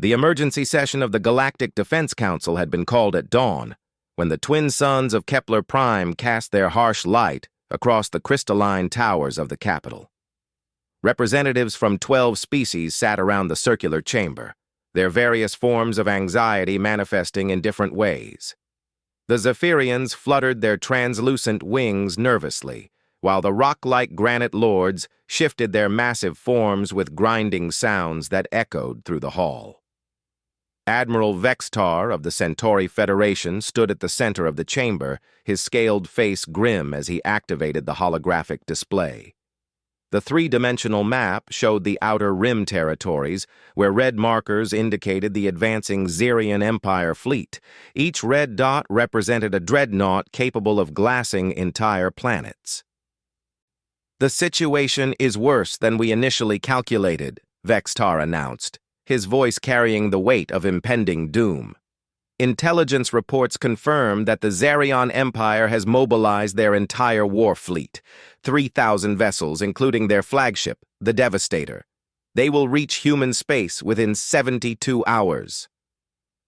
The emergency session of the Galactic Defense Council had been called at dawn, when the twin suns of Kepler Prime cast their harsh light across the crystalline towers of the capital. Representatives from 12 species sat around the circular chamber, their various forms of anxiety manifesting in different ways. The Zephyrians fluttered their translucent wings nervously, while the rock-like granite lords shifted their massive forms with grinding sounds that echoed through the hall. Admiral Vextar of the Centauri Federation stood at the center of the chamber, his scaled face grim as he activated the holographic display. The three-dimensional map showed the outer rim territories, where red markers indicated the advancing Xerian Empire fleet. Each red dot represented a dreadnought capable of glassing entire planets. "The situation is worse than we initially calculated," Vextar announced, his voice carrying the weight of impending doom. "Intelligence reports confirm that the Xerion Empire has mobilized their entire war fleet, 3,000 vessels, including their flagship, the Devastator. They will reach human space within 72 hours.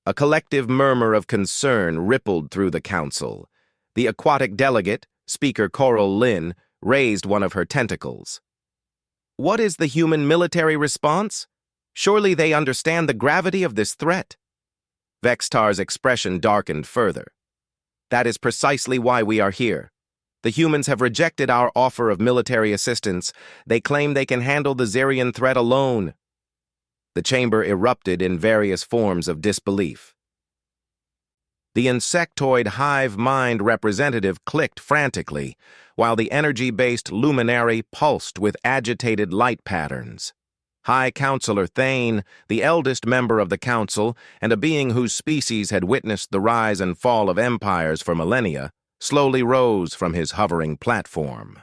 A collective murmur of concern rippled through the council. The aquatic delegate, Speaker Coral Lynn, raised one of her tentacles. "What is the human military response? Surely they understand the gravity of this threat." Vextar's expression darkened further. "That is precisely why we are here. The humans have rejected our offer of military assistance. They claim they can handle the Xerian threat alone." The chamber erupted in various forms of disbelief. The insectoid hive mind representative clicked frantically, while the energy-based luminary pulsed with agitated light patterns. High Counselor Thane, the eldest member of the council and a being whose species had witnessed the rise and fall of empires for millennia, slowly rose from his hovering platform.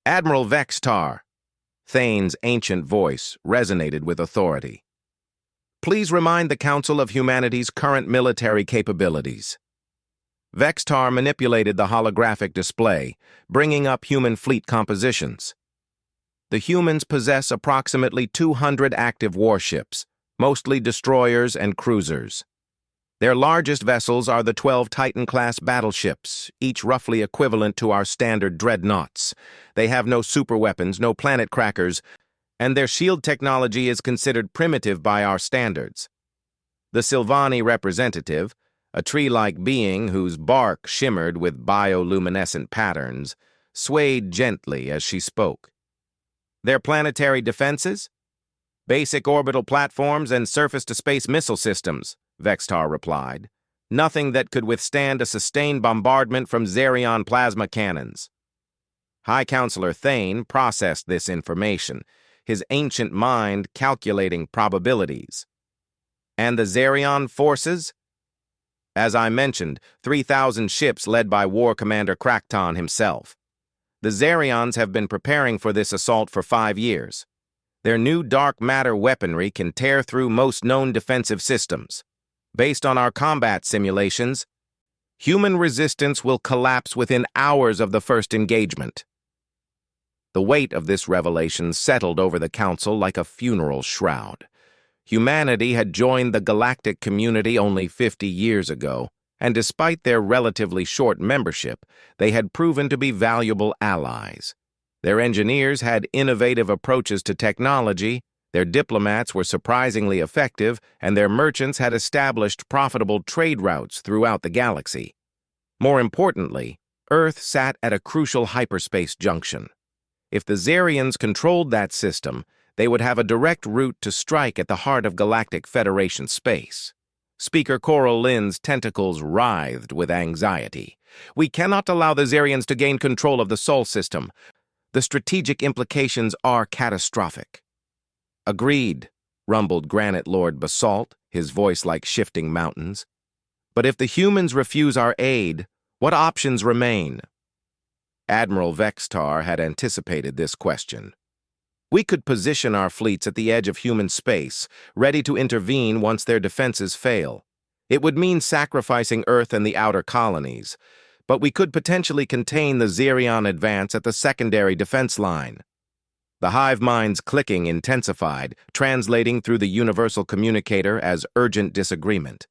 "Admiral Vextar," Thane's ancient voice resonated with authority. "Please remind the Council of humanity's current military capabilities." Vextar manipulated the holographic display, bringing up human fleet compositions. The humans possess approximately 200 active warships, mostly destroyers and cruisers. Their largest vessels are the 12 Titan-class battleships, each roughly equivalent to our standard dreadnoughts. They have no superweapons, no planet crackers, and their shield technology is considered primitive by our standards. The Sylvani representative, a tree-like being whose bark shimmered with bioluminescent patterns, swayed gently as she spoke. "Their planetary defenses? Basic orbital platforms and surface-to-space missile systems," Vextar replied. "Nothing that could withstand a sustained bombardment from Xerion plasma cannons." High Counselor Thane processed this information, his ancient mind calculating probabilities. "And the Xerion forces?" "As I mentioned, 3,000 ships led by War Commander Krakton himself. The Xerions have been preparing for this assault for 5 years. Their new dark matter weaponry can tear through most known defensive systems. Based on our combat simulations, human resistance will collapse within hours of the first engagement." The weight of this revelation settled over the council like a funeral shroud. Humanity had joined the galactic community only 50 years ago, and despite their relatively short membership, they had proven to be valuable allies. Their engineers had innovative approaches to technology, their diplomats were surprisingly effective, and their merchants had established profitable trade routes throughout the galaxy. More importantly, Earth sat at a crucial hyperspace junction. If the Xerians controlled that system, they would have a direct route to strike at the heart of Galactic Federation space. Speaker Coral Lynn's tentacles writhed with anxiety. "We cannot allow the Xerians to gain control of the Sol system. The strategic implications are catastrophic." "Agreed," rumbled Granite Lord Basalt, his voice like shifting mountains. "But if the humans refuse our aid, what options remain?" Admiral Vextar had anticipated this question. "We could position our fleets at the edge of human space, ready to intervene once their defenses fail. It would mean sacrificing Earth and the outer colonies, but we could potentially contain the Xerion advance at the secondary defense line." The hive mind's clicking intensified, translating through the universal communicator as urgent disagreement.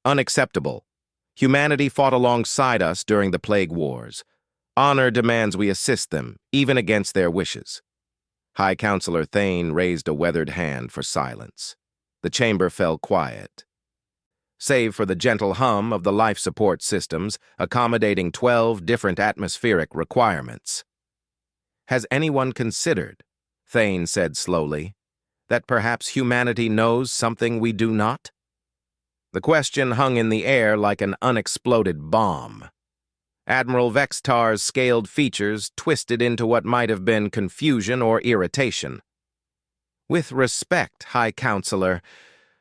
Unacceptable. Humanity fought alongside us during the Plague Wars. Honor demands we assist them, even against their wishes. High Counselor Thane raised a weathered hand for silence. The chamber fell quiet. Save for the gentle hum of the life support systems, accommodating 12 different atmospheric requirements. "Has anyone considered," Thane said slowly, "that perhaps humanity knows something we do not?" The question hung in the air like an unexploded bomb. Admiral Vextar's scaled features twisted into what might have been confusion or irritation. "With respect, High Counselor,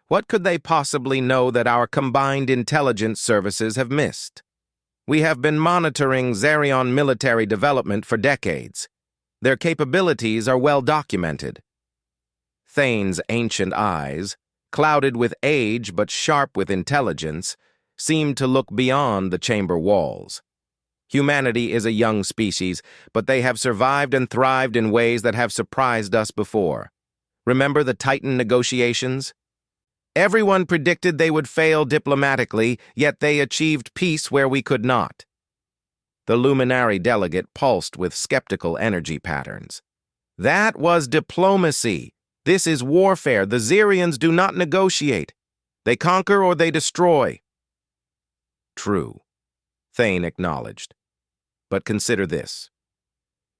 what could they possibly know that our combined intelligence services have missed? We have been monitoring Zerion military development for decades. Their capabilities are well documented." Thane's ancient eyes, clouded with age but sharp with intelligence, seemed to look beyond the chamber walls. Humanity is a young species, but they have survived and thrived in ways that have surprised us before. Remember the Titan negotiations? Everyone predicted they would fail diplomatically, yet they achieved peace where we could not. The luminary delegate pulsed with skeptical energy patterns. "That was diplomacy. This is warfare. The Zerians do not negotiate. They conquer or they destroy." "True," Thane acknowledged. "But consider this.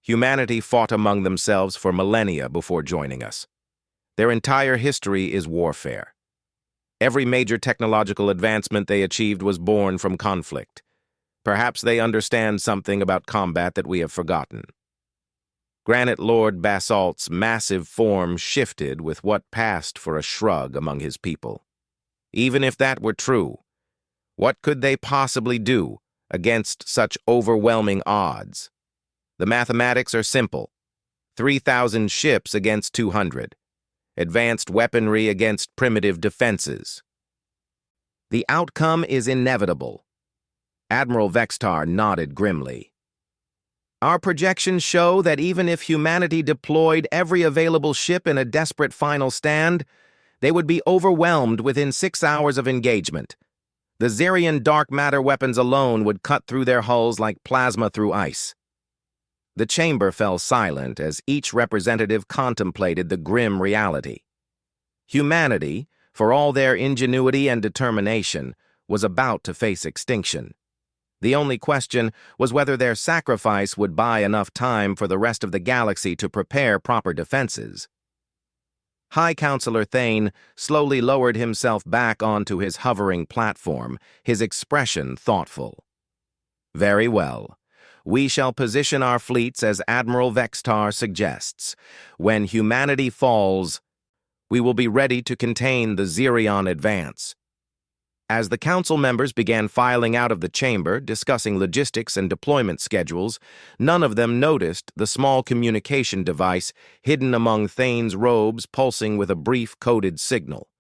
Humanity fought among themselves for millennia before joining us. Their entire history is warfare. Every major technological advancement they achieved was born from conflict. Perhaps they understand something about combat that we have forgotten." Granite Lord Basalt's massive form shifted with what passed for a shrug among his people. Even if that were true, what could they possibly do against such overwhelming odds? The mathematics are simple. 3,000 ships against 200. Advanced weaponry against primitive defenses. The outcome is inevitable. Admiral Vextar nodded grimly. "Our projections show that even if humanity deployed every available ship in a desperate final stand, they would be overwhelmed within 6 hours of engagement. The Zerian dark matter weapons alone would cut through their hulls like plasma through ice." The chamber fell silent as each representative contemplated the grim reality. Humanity, for all their ingenuity and determination, was about to face extinction. The only question was whether their sacrifice would buy enough time for the rest of the galaxy to prepare proper defenses. High Counselor Thane slowly lowered himself back onto his hovering platform, his expression thoughtful. "Very well. We shall position our fleets as Admiral Vextar suggests. When humanity falls, we will be ready to contain the Zerion advance." As the council members began filing out of the chamber, discussing logistics and deployment schedules, none of them noticed the small communication device hidden among Thane's robes pulsing with a brief coded signal.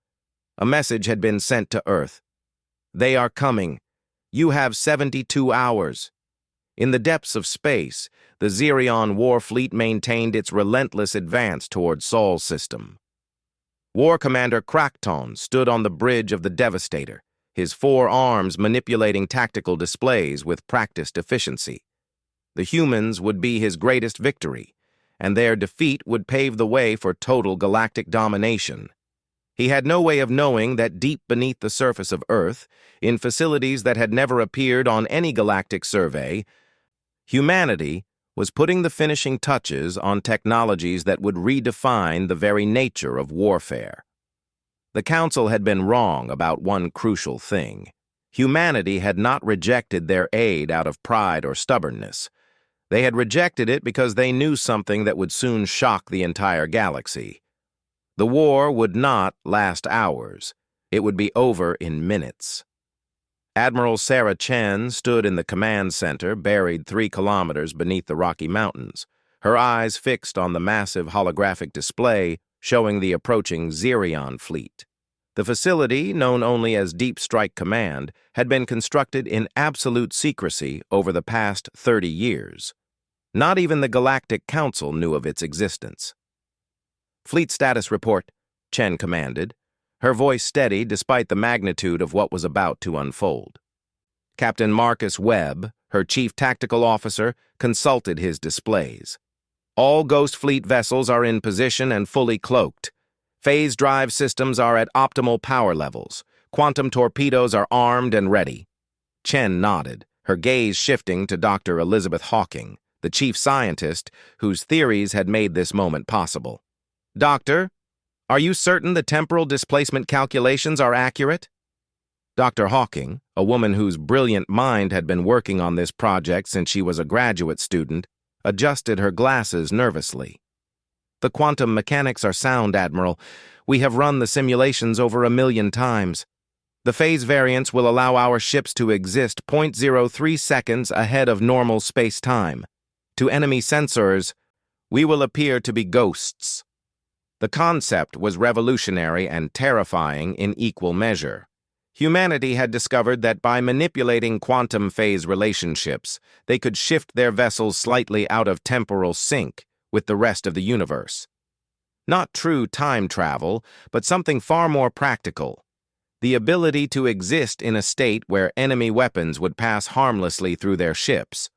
A message had been sent to Earth. "They are coming. You have 72 hours." In the depths of space, the Zerion war fleet maintained its relentless advance toward Sol's system. War Commander Krakton stood on the bridge of the Devastator, his 4 arms manipulating tactical displays with practiced efficiency. The humans would be his greatest victory, and their defeat would pave the way for total galactic domination. He had no way of knowing that deep beneath the surface of Earth, in facilities that had never appeared on any galactic survey, humanity was putting the finishing touches on technologies that would redefine the very nature of warfare. The Council had been wrong about one crucial thing. Humanity had not rejected their aid out of pride or stubbornness. They had rejected it because they knew something that would soon shock the entire galaxy. The war would not last hours. It would be over in minutes. Admiral Sarah Chen stood in the command center, buried 3 kilometers beneath the Rocky Mountains, her eyes fixed on the massive holographic display showing the approaching Zerion fleet. The facility, known only as Deep Strike Command, had been constructed in absolute secrecy over the past 30 years. Not even the Galactic Council knew of its existence. "Fleet status report," Chen commanded, her voice steady despite the magnitude of what was about to unfold. Captain Marcus Webb, her chief tactical officer, consulted his displays. "All Ghost Fleet vessels are in position and fully cloaked. Phase drive systems are at optimal power levels. Quantum torpedoes are armed and ready." Chen nodded, her gaze shifting to Dr. Elizabeth Hawking, the chief scientist whose theories had made this moment possible. "Doctor, are you certain the temporal displacement calculations are accurate?" Dr. Hawking, a woman whose brilliant mind had been working on this project since she was a graduate student, adjusted her glasses nervously. "The quantum mechanics are sound, Admiral. We have run the simulations over 1,000,000 times. The phase variance will allow our ships to exist 0.03 seconds ahead of normal space-time. To enemy sensors, we will appear to be ghosts." The concept was revolutionary and terrifying in equal measure. Humanity had discovered that by manipulating quantum phase relationships, they could shift their vessels slightly out of temporal sync with the rest of the universe. Not true time travel, but something far more practical: the ability to exist in a state where enemy weapons would pass harmlessly through their ships,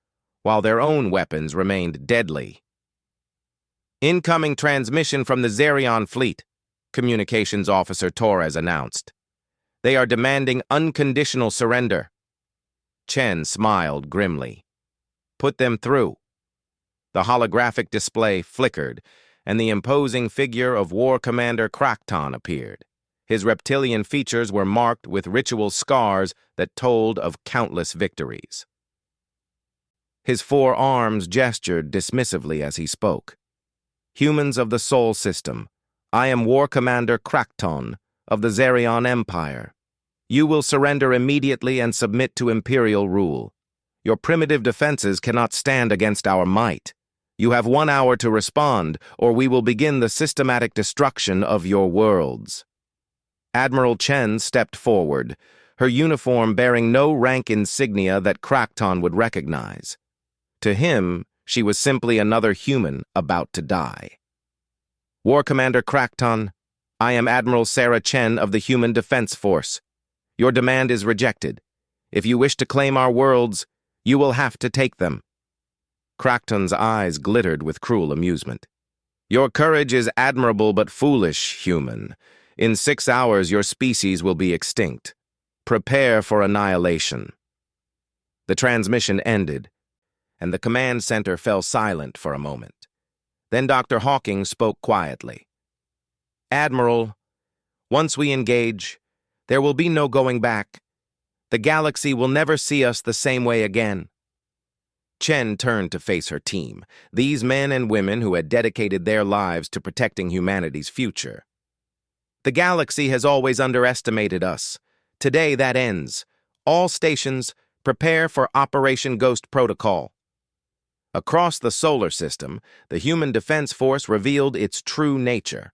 while their own weapons remained deadly. "Incoming transmission from the Zerion fleet," Communications Officer Torres announced. "They are demanding unconditional surrender." Chen smiled grimly. "Put them through." The holographic display flickered, and the imposing figure of War Commander Krakton appeared. His reptilian features were marked with ritual scars that told of countless victories. His 4 arms gestured dismissively as he spoke. "Humans of the Sol System, I am War Commander Krakton of the Zerion Empire. You will surrender immediately and submit to Imperial rule. Your primitive defenses cannot stand against our might. You have 1 hour to respond, or we will begin the systematic destruction of your worlds." Admiral Chen stepped forward, her uniform bearing no rank insignia that Krakton would recognize. To him, she was simply another human about to die. "War Commander Krakton, I am Admiral Sarah Chen of the Human Defense Force. Your demand is rejected. If you wish to claim our worlds, you will have to take them." Krakton's eyes glittered with cruel amusement. "Your courage is admirable but foolish, human. In 6 hours, your species will be extinct. Prepare for annihilation." The transmission ended, and the command center fell silent for a moment. Then Dr. Hawking spoke quietly. "Admiral, once we engage, there will be no going back. The galaxy will never see us the same way again." Chen turned to face her team, these men and women who had dedicated their lives to protecting humanity's future. "The galaxy has always underestimated us. Today that ends. All stations, prepare for Operation Ghost Protocol." Across the solar system, the Human Defense Force revealed its true nature.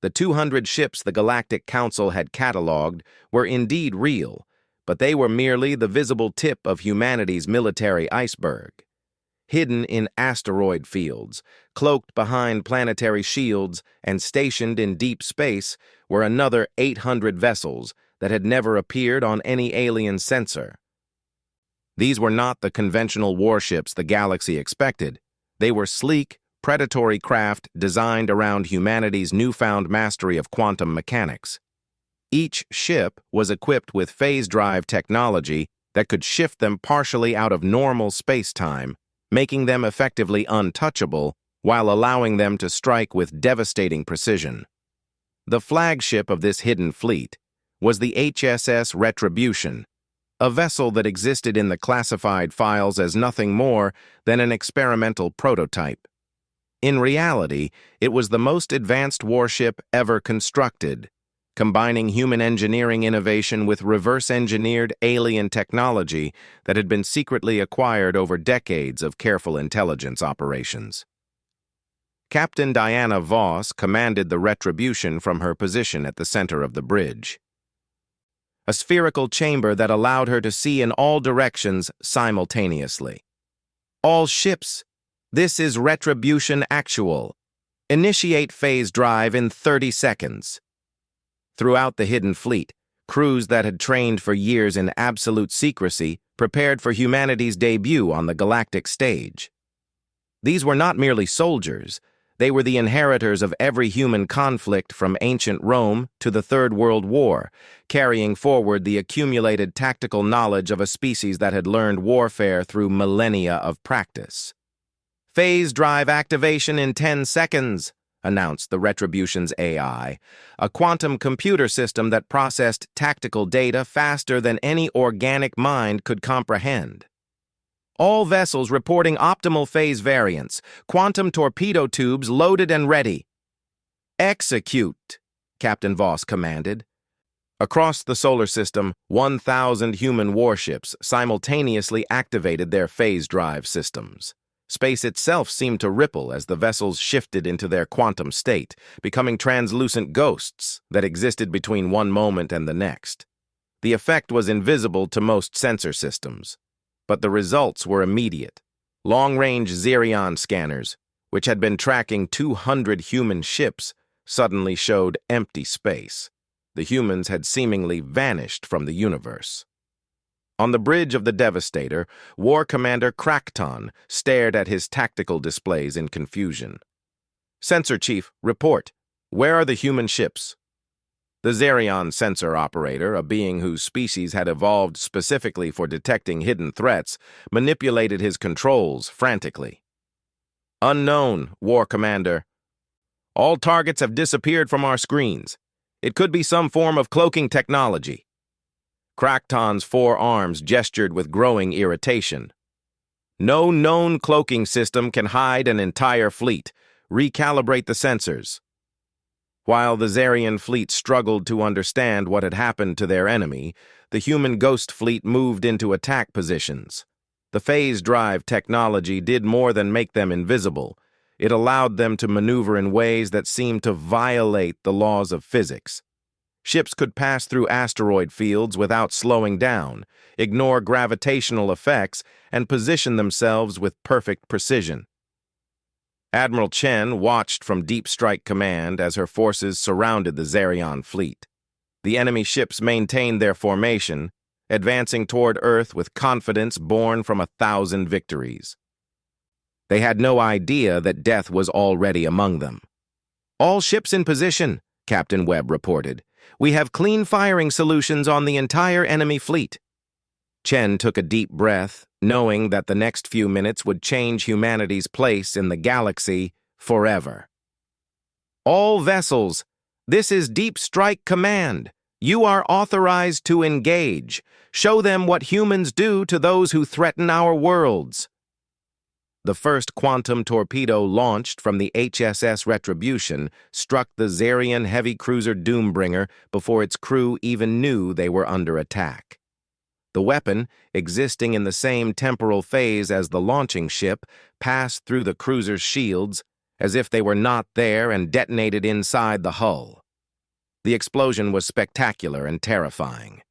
The 200 ships the Galactic Council had cataloged were indeed real, but they were merely the visible tip of humanity's military iceberg. Hidden in asteroid fields, cloaked behind planetary shields, and stationed in deep space were another 800 vessels that had never appeared on any alien sensor. These were not the conventional warships the galaxy expected. They were sleek, predatory craft designed around humanity's newfound mastery of quantum mechanics. Each ship was equipped with phase drive technology that could shift them partially out of normal space-time, making them effectively untouchable while allowing them to strike with devastating precision. The flagship of this hidden fleet was the HSS Retribution, a vessel that existed in the classified files as nothing more than an experimental prototype. In reality, it was the most advanced warship ever constructed, combining human engineering innovation with reverse-engineered alien technology that had been secretly acquired over decades of careful intelligence operations. Captain Diana Voss commanded the Retribution from her position at the center of the bridge. A spherical chamber that allowed her to see in all directions simultaneously. "All ships, This is Retribution Actual. Initiate phase drive in 30 seconds. Throughout the hidden fleet, crews that had trained for years in absolute secrecy prepared for humanity's debut on the galactic stage. These were not merely soldiers. They were the inheritors of every human conflict from ancient Rome to the Third World War, carrying forward the accumulated tactical knowledge of a species that had learned warfare through millennia of practice. Phase drive activation in 10 seconds, announced the Retribution's AI, a quantum computer system that processed tactical data faster than any organic mind could comprehend. All vessels reporting optimal phase variance, quantum torpedo tubes loaded and ready. Execute, Captain Voss commanded. Across the solar system, 1,000 human warships simultaneously activated their phase drive systems. Space itself seemed to ripple as the vessels shifted into their quantum state, becoming translucent ghosts that existed between one moment and the next. The effect was invisible to most sensor systems, but the results were immediate. Long-range Xerion scanners, which had been tracking 200 human ships, suddenly showed empty space. The humans had seemingly vanished from the universe. On the bridge of the Devastator, War Commander Krakton stared at his tactical displays in confusion. "Sensor Chief, report. Where are the human ships?" The Xerion sensor operator, a being whose species had evolved specifically for detecting hidden threats, manipulated his controls frantically. "Unknown, War Commander. All targets have disappeared from our screens. It could be some form of cloaking technology." Krakton's four arms gestured with growing irritation. "No known cloaking system can hide an entire fleet. Recalibrate the sensors." While the Xerion fleet struggled to understand what had happened to their enemy, the human ghost fleet moved into attack positions. The phase drive technology did more than make them invisible. It allowed them to maneuver in ways that seemed to violate the laws of physics. Ships could pass through asteroid fields without slowing down, ignore gravitational effects, and position themselves with perfect precision. Admiral Chen watched from Deep Strike Command as her forces surrounded the Xerion fleet. The enemy ships maintained their formation, advancing toward Earth with confidence born from 1,000 victories. They had no idea that death was already among them. "All ships in position," Captain Webb reported. "We have clean firing solutions on the entire enemy fleet." Chen took a deep breath, knowing that the next few minutes would change humanity's place in the galaxy forever. "All vessels, this is Deep Strike Command. You are authorized to engage. Show them what humans do to those who threaten our worlds." The first quantum torpedo launched from the HSS Retribution struck the Xerion heavy cruiser Doombringer before its crew even knew they were under attack. The weapon, existing in the same temporal phase as the launching ship, passed through the cruiser's shields as if they were not there and detonated inside the hull. The explosion was spectacular and terrifying.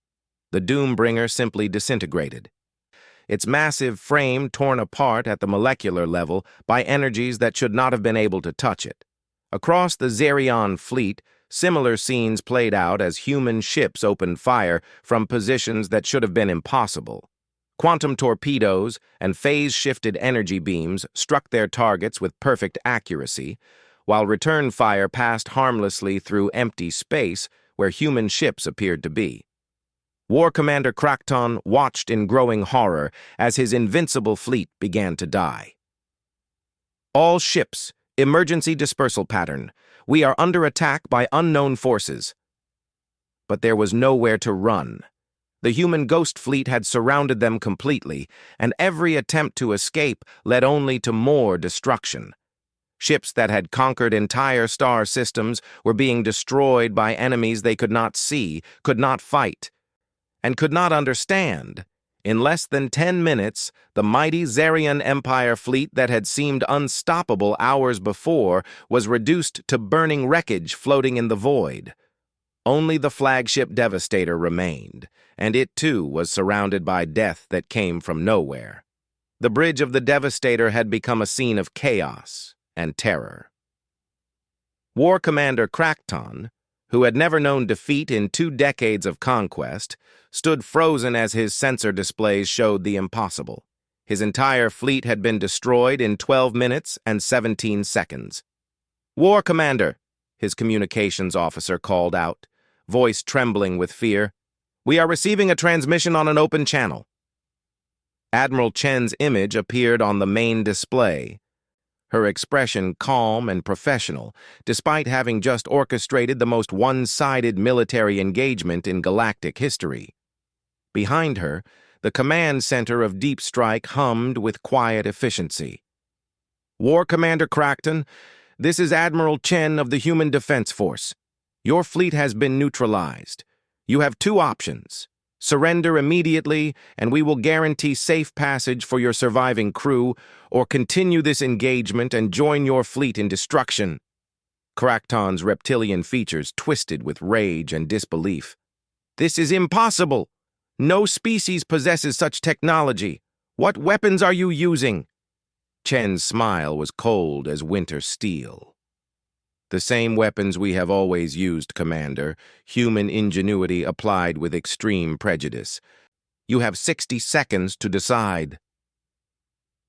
The Doombringer simply disintegrated, its massive frame torn apart at the molecular level by energies that should not have been able to touch it. Across the Xerion fleet, similar scenes played out as human ships opened fire from positions that should have been impossible. Quantum torpedoes and phase-shifted energy beams struck their targets with perfect accuracy, while return fire passed harmlessly through empty space where human ships appeared to be. War Commander Krakton watched in growing horror as his invincible fleet began to die. "All ships, emergency dispersal pattern. We are under attack by unknown forces." But there was nowhere to run. The human ghost fleet had surrounded them completely, and every attempt to escape led only to more destruction. Ships that had conquered entire star systems were being destroyed by enemies they could not see, could not fight, and could not understand. In less than 10 minutes, the mighty Xerion Empire fleet that had seemed unstoppable hours before was reduced to burning wreckage floating in the void. Only the flagship Devastator remained, and it too was surrounded by death that came from nowhere. The bridge of the Devastator had become a scene of chaos and terror. War Commander Crackton, who had never known defeat in 2 decades of conquest, stood frozen as his sensor displays showed the impossible. His entire fleet had been destroyed in 12 minutes and 17 seconds. "War Commander," his communications officer called out, voice trembling with fear. "We are receiving a transmission on an open channel." Admiral Chen's image appeared on the main display, her expression calm and professional, despite having just orchestrated the most one-sided military engagement in galactic history. Behind her, the command center of Deep Strike hummed with quiet efficiency. "War Commander Crackton, this is Admiral Chen of the Human Defense Force. Your fleet has been neutralized. You have 2 options. Surrender immediately, and we will guarantee safe passage for your surviving crew, or continue this engagement and join your fleet in destruction." Crackton's reptilian features twisted with rage and disbelief. "This is impossible! No species possesses such technology. What weapons are you using?" Chen's smile was cold as winter steel. "The same weapons we have always used, Commander, human ingenuity applied with extreme prejudice. You have 60 seconds to decide."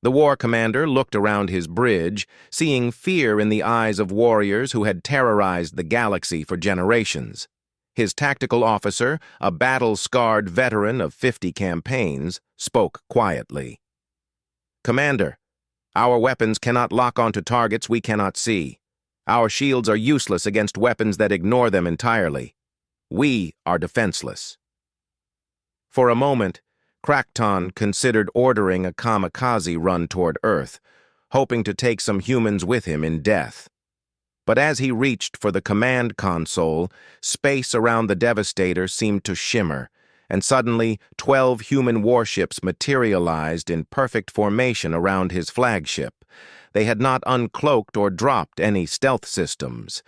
The War Commander looked around his bridge, seeing fear in the eyes of warriors who had terrorized the galaxy for generations. His tactical officer, a battle-scarred veteran of 50 campaigns, spoke quietly. "Commander, our weapons cannot lock onto targets we cannot see. Our shields are useless against weapons that ignore them entirely. We are defenseless." For a moment, Crackton considered ordering a kamikaze run toward Earth, hoping to take some humans with him in death. But as he reached for the command console, space around the Devastator seemed to shimmer, and suddenly 12 human warships materialized in perfect formation around his flagship. They had not uncloaked or dropped any stealth systems.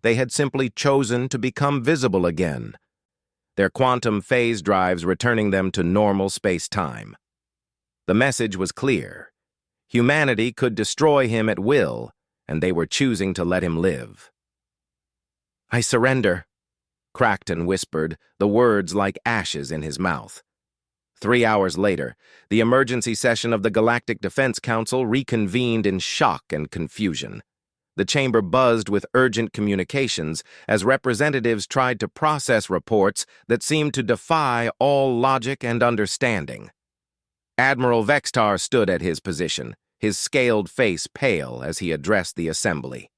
They had simply chosen to become visible again, their quantum phase drives returning them to normal space-time. The message was clear. Humanity could destroy him at will, and they were choosing to let him live. "I surrender," Crackton whispered, the words like ashes in his mouth. 3 hours later, the emergency session of the Galactic Defense Council reconvened in shock and confusion. The chamber buzzed with urgent communications as representatives tried to process reports that seemed to defy all logic and understanding. Admiral Vextar stood at his position, his scaled face pale as he addressed the assembly.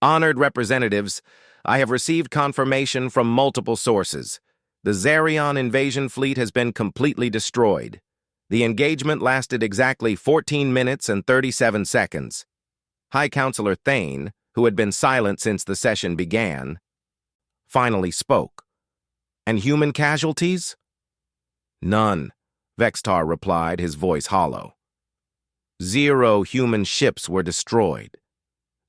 "Honored representatives, I have received confirmation from multiple sources. The Zarion invasion fleet has been completely destroyed. The engagement lasted exactly 14 minutes and 37 seconds. High Counselor Thane, who had been silent since the session began, finally spoke. "And human casualties?" "None," Vextar replied, his voice hollow. 0 human ships were destroyed.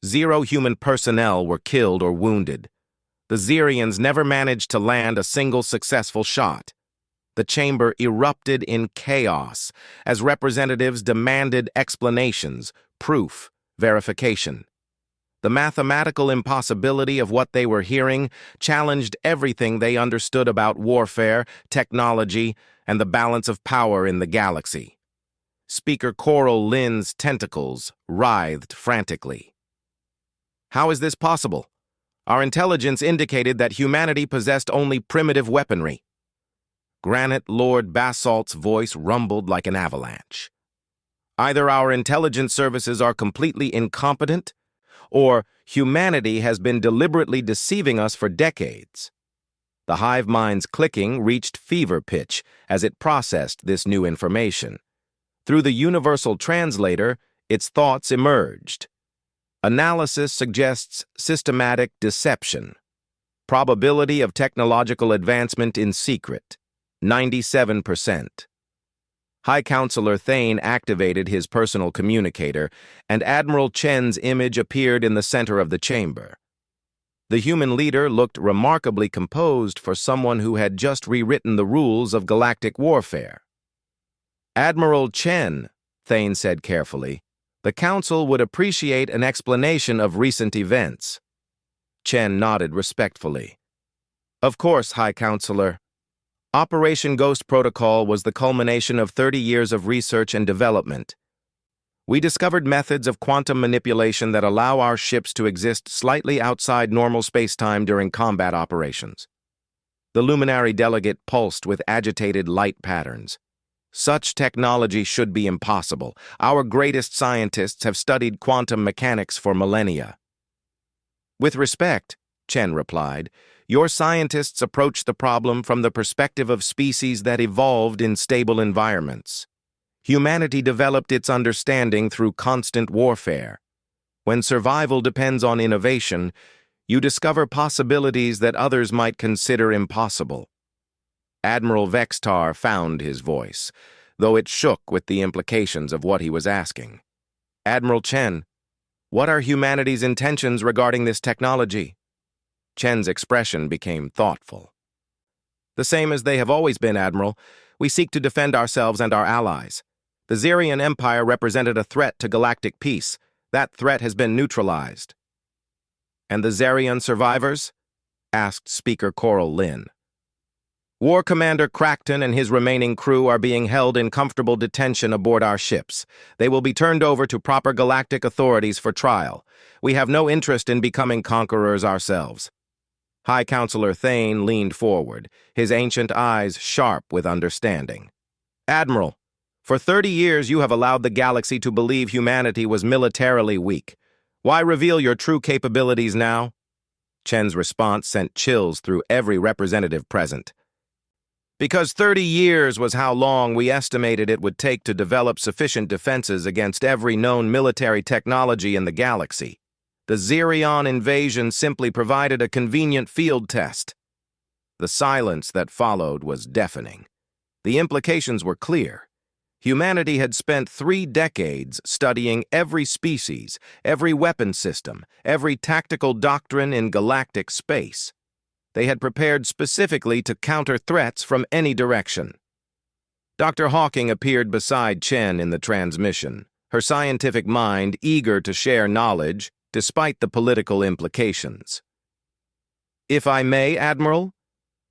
0 human personnel were killed or wounded. The Zarians never managed to land a single successful shot. The chamber erupted in chaos as representatives demanded explanations, proof, verification. The mathematical impossibility of what they were hearing challenged everything they understood about warfare, technology, and the balance of power in the galaxy. Speaker Coral Lynn's tentacles writhed frantically. "How is this possible? Our intelligence indicated that humanity possessed only primitive weaponry." Granite Lord Basalt's voice rumbled like an avalanche. "Either our intelligence services are completely incompetent, or humanity has been deliberately deceiving us for decades." The hive mind's clicking reached fever pitch as it processed this new information. Through the universal translator, its thoughts emerged. Analysis suggests systematic deception. Probability of technological advancement in secret, 97%. High Counselor Thane activated his personal communicator, and Admiral Chen's image appeared in the center of the chamber. The human leader looked remarkably composed for someone who had just rewritten the rules of galactic warfare. "Admiral Chen," Thane said carefully. The Council would appreciate an explanation of recent events. Chen nodded respectfully. Of course, High Counselor. Operation Ghost Protocol was the culmination of 30 years of research and development. We discovered methods of quantum manipulation that allow our ships to exist slightly outside normal spacetime during combat operations. The luminary delegate pulsed with agitated light patterns. Such technology should be impossible. Our greatest scientists have studied quantum mechanics for millennia. With respect, Chen replied, your scientists approach the problem from the perspective of species that evolved in stable environments. Humanity developed its understanding through constant warfare. When survival depends on innovation, you discover possibilities that others might consider impossible. Admiral Vextar found his voice, though it shook with the implications of what he was asking. Admiral Chen, what are humanity's intentions regarding this technology? Chen's expression became thoughtful. The same as they have always been, Admiral. We seek to defend ourselves and our allies. The Xerian Empire represented a threat to galactic peace. That threat has been neutralized. And the Xerian survivors? Asked Speaker Coral Lynn. War Commander Crackton and his remaining crew are being held in comfortable detention aboard our ships. They will be turned over to proper galactic authorities for trial. We have no interest in becoming conquerors ourselves. High Counselor Thane leaned forward, his ancient eyes sharp with understanding. Admiral, for 30 years you have allowed the galaxy to believe humanity was militarily weak. Why reveal your true capabilities now? Chen's response sent chills through every representative present. Because 30 years was how long we estimated it would take to develop sufficient defenses against every known military technology in the galaxy. The Xerion invasion simply provided a convenient field test. The silence that followed was deafening. The implications were clear. Humanity had spent 3 decades studying every species, every weapon system, every tactical doctrine in galactic space. They had prepared specifically to counter threats from any direction. Dr. Hawking appeared beside Chen in the transmission, her scientific mind eager to share knowledge despite the political implications. If I may, Admiral,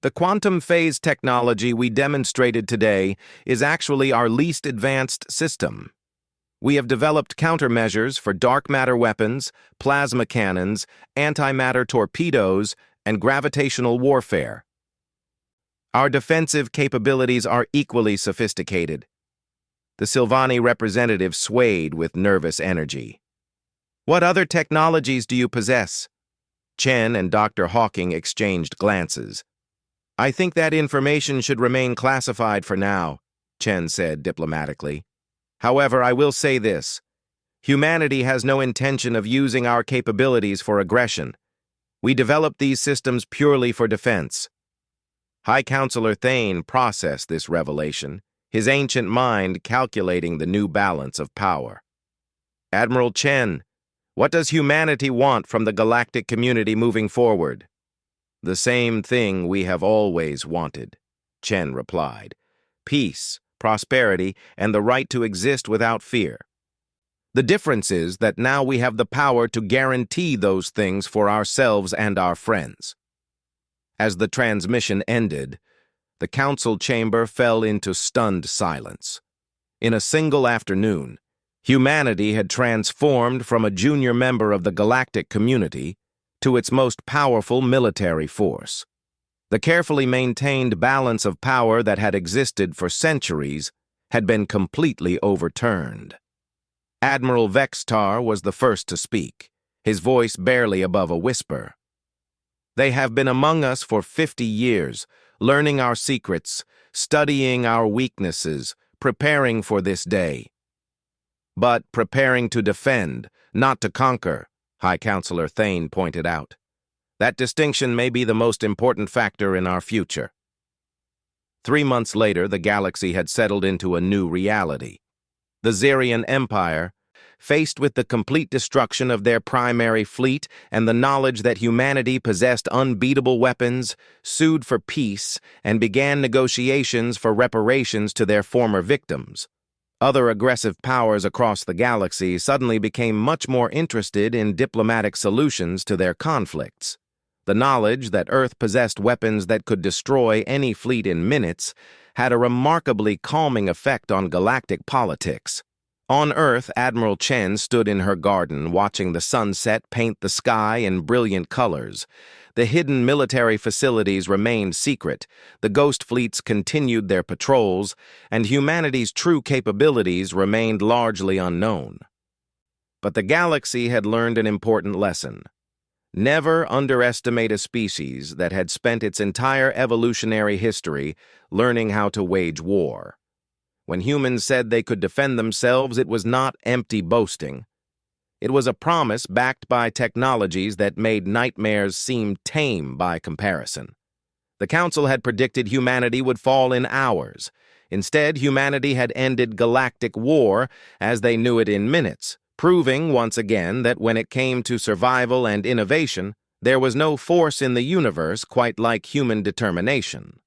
the quantum phase technology we demonstrated today is actually our least advanced system. We have developed countermeasures for dark matter weapons, plasma cannons, antimatter torpedoes, and gravitational warfare. Our defensive capabilities are equally sophisticated. The Silvani representative swayed with nervous energy. What other technologies do you possess? Chen and Dr. Hawking exchanged glances. I think that information should remain classified for now, Chen said diplomatically. However, I will say this. Humanity has no intention of using our capabilities for aggression. We developed these systems purely for defense. High Counselor Thane processed this revelation, his ancient mind calculating the new balance of power. Admiral Chen, what does humanity want from the galactic community moving forward? The same thing we have always wanted, Chen replied. Peace, prosperity, and the right to exist without fear. The difference is that now we have the power to guarantee those things for ourselves and our friends. As the transmission ended, the council chamber fell into stunned silence. In a single afternoon, humanity had transformed from a junior member of the galactic community to its most powerful military force. The carefully maintained balance of power that had existed for centuries had been completely overturned. Admiral Vextar was the first to speak, his voice barely above a whisper. They have been among us for 50 years, learning our secrets, studying our weaknesses, preparing for this day. But preparing to defend, not to conquer, High Counselor Thane pointed out. That distinction may be the most important factor in our future. 3 months later, the galaxy had settled into a new reality. The Xerian Empire, faced with the complete destruction of their primary fleet and the knowledge that humanity possessed unbeatable weapons, sued for peace and began negotiations for reparations to their former victims. Other aggressive powers across the galaxy suddenly became much more interested in diplomatic solutions to their conflicts. The knowledge that Earth possessed weapons that could destroy any fleet in minutes had a remarkably calming effect on galactic politics. On Earth, Admiral Chen stood in her garden watching the sunset paint the sky in brilliant colors. The hidden military facilities remained secret, the ghost fleets continued their patrols, and humanity's true capabilities remained largely unknown. But the galaxy had learned an important lesson. Never underestimate a species that had spent its entire evolutionary history learning how to wage war. When humans said they could defend themselves, it was not empty boasting. It was a promise backed by technologies that made nightmares seem tame by comparison. The Council had predicted humanity would fall in hours. Instead, humanity had ended galactic war as they knew it in minutes, proving once again that when it came to survival and innovation, there was no force in the universe quite like human determination.